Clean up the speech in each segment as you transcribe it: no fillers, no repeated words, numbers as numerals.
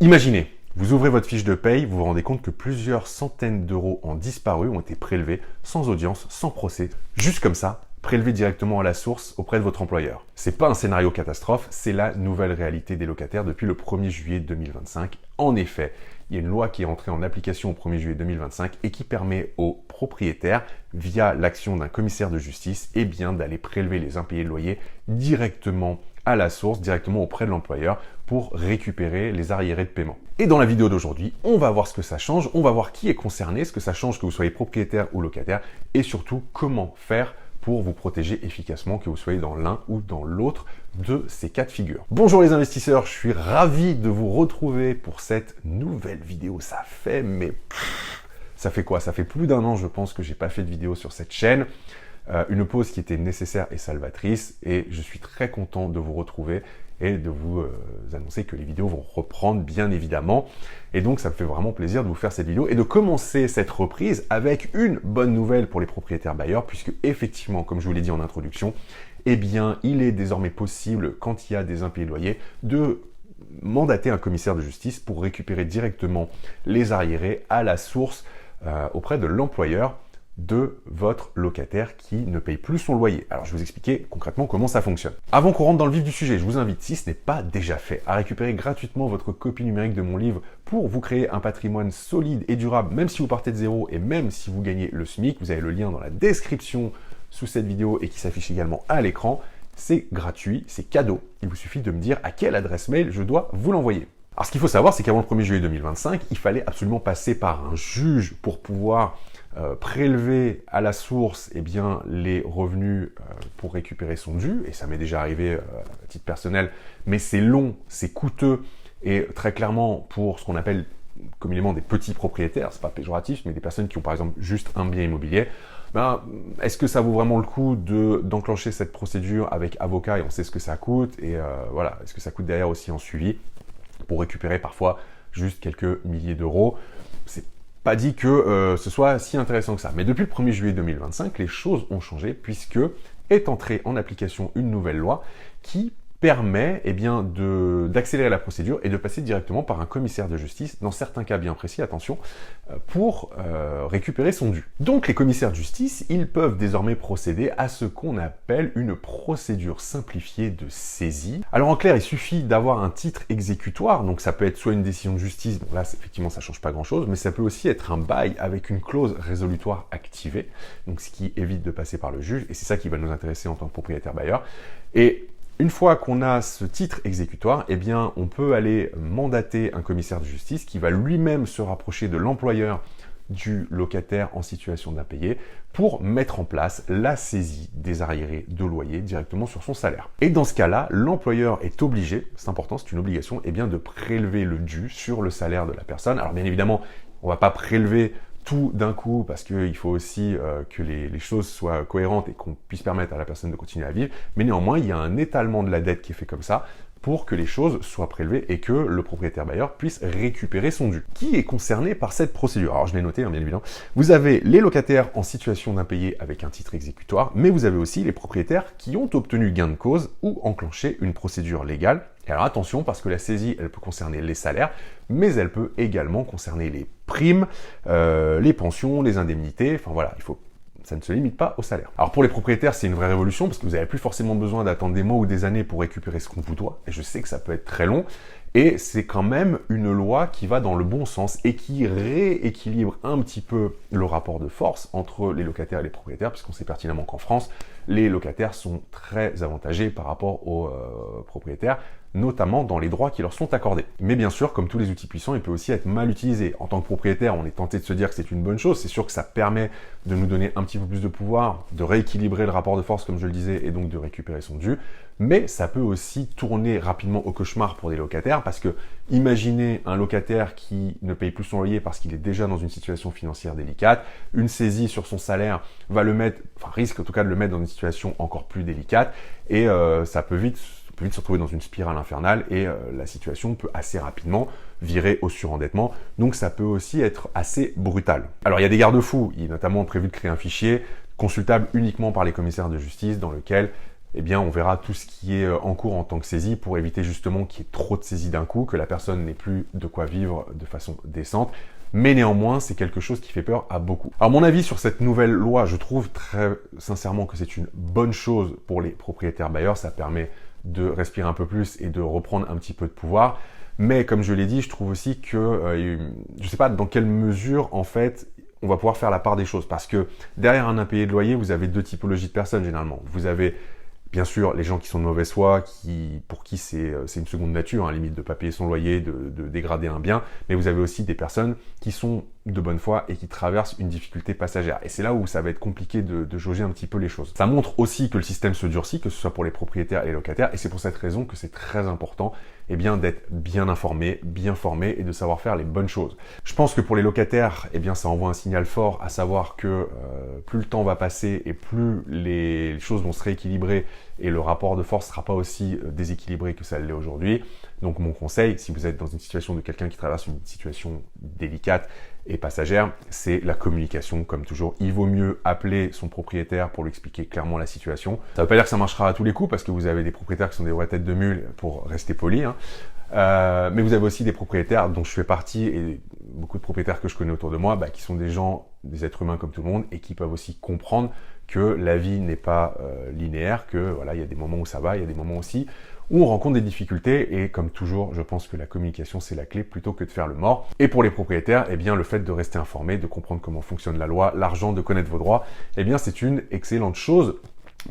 Imaginez, vous ouvrez votre fiche de paye, vous vous rendez compte que plusieurs centaines d'euros ont disparu, ont été prélevés, sans audience, sans procès, juste comme ça, prélevés directement à la source auprès de votre employeur. C'est pas un scénario catastrophe, c'est la nouvelle réalité des locataires depuis le 1er juillet 2025. En effet, il y a une loi qui est entrée en application au 1er juillet 2025 et qui permet aux propriétaires, via l'action d'un commissaire de justice, d'aller prélever les impayés de loyer directement à la source, directement auprès de l'employeur pour récupérer les arriérés de paiement. Et dans la vidéo d'aujourd'hui, on va voir ce que ça change, on va voir qui est concerné, ce que ça change que vous soyez propriétaire ou locataire et surtout comment faire pour vous protéger efficacement, que vous soyez dans l'un ou dans l'autre de ces cas de figure. Bonjour les investisseurs, je suis ravi de vous retrouver pour cette nouvelle vidéo. Ça fait quoi? Ça fait plus d'un an, je pense, que j'ai pas fait de vidéo sur cette chaîne. Une pause qui était nécessaire et salvatrice, et je suis très content de vous retrouver et de vous annoncer que les vidéos vont reprendre bien évidemment. Et donc ça me fait vraiment plaisir de vous faire cette vidéo et de commencer cette reprise avec une bonne nouvelle pour les propriétaires bailleurs, puisque effectivement, comme je vous l'ai dit en introduction, il est désormais possible, quand il y a des impayés de loyer, de mandater un commissaire de justice pour récupérer directement les arriérés à la source auprès de l'employeur de votre locataire qui ne paye plus son loyer. Alors je vais vous expliquer concrètement comment ça fonctionne. Avant qu'on rentre dans le vif du sujet, je vous invite, si ce n'est pas déjà fait, à récupérer gratuitement votre copie numérique de mon livre pour vous créer un patrimoine solide et durable, même si vous partez de zéro et même si vous gagnez le SMIC. Vous avez le lien dans la description sous cette vidéo et qui s'affiche également à l'écran. C'est gratuit, c'est cadeau. Il vous suffit de me dire à quelle adresse mail je dois vous l'envoyer. Alors ce qu'il faut savoir, c'est qu'avant le 1er juillet 2025, il fallait absolument passer par un juge pour pouvoir prélever à la source les revenus pour récupérer son dû, et ça m'est déjà arrivé à titre personnel, mais c'est long, c'est coûteux, et très clairement pour ce qu'on appelle communément des petits propriétaires, c'est pas péjoratif, mais des personnes qui ont par exemple juste un bien immobilier, est-ce que ça vaut vraiment le coup d'enclencher cette procédure avec avocat et on sait ce que ça coûte, et est-ce que ça coûte derrière aussi en suivi pour récupérer parfois juste quelques milliers d'euros? C'est pas dit que ce soit si intéressant que ça. Mais depuis le 1er juillet 2025, les choses ont changé puisque est entrée en application une nouvelle loi qui permet d'accélérer la procédure et de passer directement par un commissaire de justice, dans certains cas bien précis, attention, pour récupérer son dû. Donc les commissaires de justice, ils peuvent désormais procéder à ce qu'on appelle une procédure simplifiée de saisie. Alors en clair, il suffit d'avoir un titre exécutoire, donc ça peut être soit une décision de justice, bon là effectivement ça change pas grand chose, mais ça peut aussi être un bail avec une clause résolutoire activée, donc ce qui évite de passer par le juge, et c'est ça qui va nous intéresser en tant que propriétaire bailleur. Et une fois qu'on a ce titre exécutoire, on peut aller mandater un commissaire de justice qui va lui-même se rapprocher de l'employeur du locataire en situation d'impayé pour mettre en place la saisie des arriérés de loyer directement sur son salaire. Et dans ce cas-là, l'employeur est obligé, c'est important, c'est une obligation, de prélever le dû sur le salaire de la personne. Alors bien évidemment, on ne va pas prélever tout d'un coup, parce qu'il faut aussi que les choses soient cohérentes et qu'on puisse permettre à la personne de continuer à vivre, mais néanmoins, il y a un étalement de la dette qui est fait comme ça, pour que les choses soient prélevées et que le propriétaire bailleur puisse récupérer son dû. Qui est concerné par cette procédure? Alors je l'ai noté, bien évidemment. Vous avez les locataires en situation d'impayé avec un titre exécutoire, mais vous avez aussi les propriétaires qui ont obtenu gain de cause ou enclenché une procédure légale. Et alors attention, parce que la saisie, elle peut concerner les salaires, mais elle peut également concerner les primes, les pensions, les indemnités, ça ne se limite pas au salaire. Alors pour les propriétaires, c'est une vraie révolution parce que vous n'avez plus forcément besoin d'attendre des mois ou des années pour récupérer ce qu'on vous doit. Et je sais que ça peut être très long. Et c'est quand même une loi qui va dans le bon sens et qui rééquilibre un petit peu le rapport de force entre les locataires et les propriétaires, puisqu'on sait pertinemment qu'en France, les locataires sont très avantagés par rapport aux propriétaires, notamment dans les droits qui leur sont accordés. Mais bien sûr, comme tous les outils puissants, il peut aussi être mal utilisé. En tant que propriétaire, on est tenté de se dire que c'est une bonne chose. C'est sûr que ça permet de nous donner un petit peu plus de pouvoir, de rééquilibrer le rapport de force, comme je le disais, et donc de récupérer son dû. Mais ça peut aussi tourner rapidement au cauchemar pour des locataires, parce que imaginez un locataire qui ne paye plus son loyer parce qu'il est déjà dans une situation financière délicate, une saisie sur son salaire risque en tout cas de le mettre dans une situation encore plus délicate, et ça peut vite se retrouver dans une spirale infernale et la situation peut assez rapidement virer au surendettement. Donc ça peut aussi être assez brutal. Alors il y a des garde-fous, il est notamment prévu de créer un fichier consultable uniquement par les commissaires de justice dans lequel eh bien on verra tout ce qui est en cours en tant que saisie pour éviter justement qu'il y ait trop de saisies d'un coup, que la personne n'ait plus de quoi vivre de façon décente. Mais néanmoins, c'est quelque chose qui fait peur à beaucoup. Alors mon avis sur cette nouvelle loi, je trouve très sincèrement que c'est une bonne chose pour les propriétaires bailleurs. Ça permet de respirer un peu plus et de reprendre un petit peu de pouvoir. Mais comme je l'ai dit, je trouve aussi que, je ne sais pas dans quelle mesure, en fait, on va pouvoir faire la part des choses. Parce que derrière un impayé de loyer, vous avez deux typologies de personnes généralement. Vous avez bien sûr les gens qui sont de mauvaise foi, pour qui c'est une seconde nature, hein, limite de ne pas payer son loyer, de dégrader un bien. Mais vous avez aussi des personnes qui sont de bonne foi et qui traversent une difficulté passagère. Et c'est là où ça va être compliqué de jauger un petit peu les choses. Ça montre aussi que le système se durcit, que ce soit pour les propriétaires et les locataires. Et c'est pour cette raison que c'est très important d'être bien informé, bien formé et de savoir faire les bonnes choses. Je pense que pour les locataires, ça envoie un signal fort, à savoir que plus le temps va passer et plus les choses vont se rééquilibrer et le rapport de force sera pas aussi déséquilibré que ça l'est aujourd'hui. Donc mon conseil, si vous êtes dans une situation de quelqu'un qui traverse une situation délicate et passagère, c'est la communication comme toujours. Il vaut mieux appeler son propriétaire pour lui expliquer clairement la situation. Ça ne veut pas dire que ça marchera à tous les coups parce que vous avez des propriétaires qui sont des vraies têtes de mule pour rester polis, hein. Mais vous avez aussi des propriétaires dont je fais partie et beaucoup de propriétaires que je connais autour de moi qui sont des gens, des êtres humains comme tout le monde et qui peuvent aussi comprendre que la vie n'est pas linéaire, que voilà, il y a des moments où ça va, il y a des moments aussi où on rencontre des difficultés et comme toujours, je pense que la communication c'est la clé plutôt que de faire le mort. Et pour les propriétaires, le fait de rester informé, de comprendre comment fonctionne la loi, l'argent, de connaître vos droits, c'est une excellente chose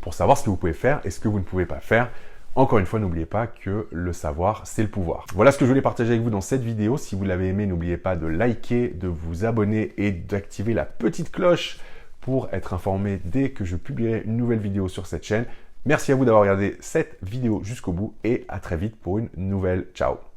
pour savoir ce que vous pouvez faire et ce que vous ne pouvez pas faire. Encore une fois, n'oubliez pas que le savoir, c'est le pouvoir. Voilà ce que je voulais partager avec vous dans cette vidéo. Si vous l'avez aimé, n'oubliez pas de liker, de vous abonner et d'activer la petite cloche pour être informé dès que je publierai une nouvelle vidéo sur cette chaîne. Merci à vous d'avoir regardé cette vidéo jusqu'au bout et à très vite pour une nouvelle. Ciao!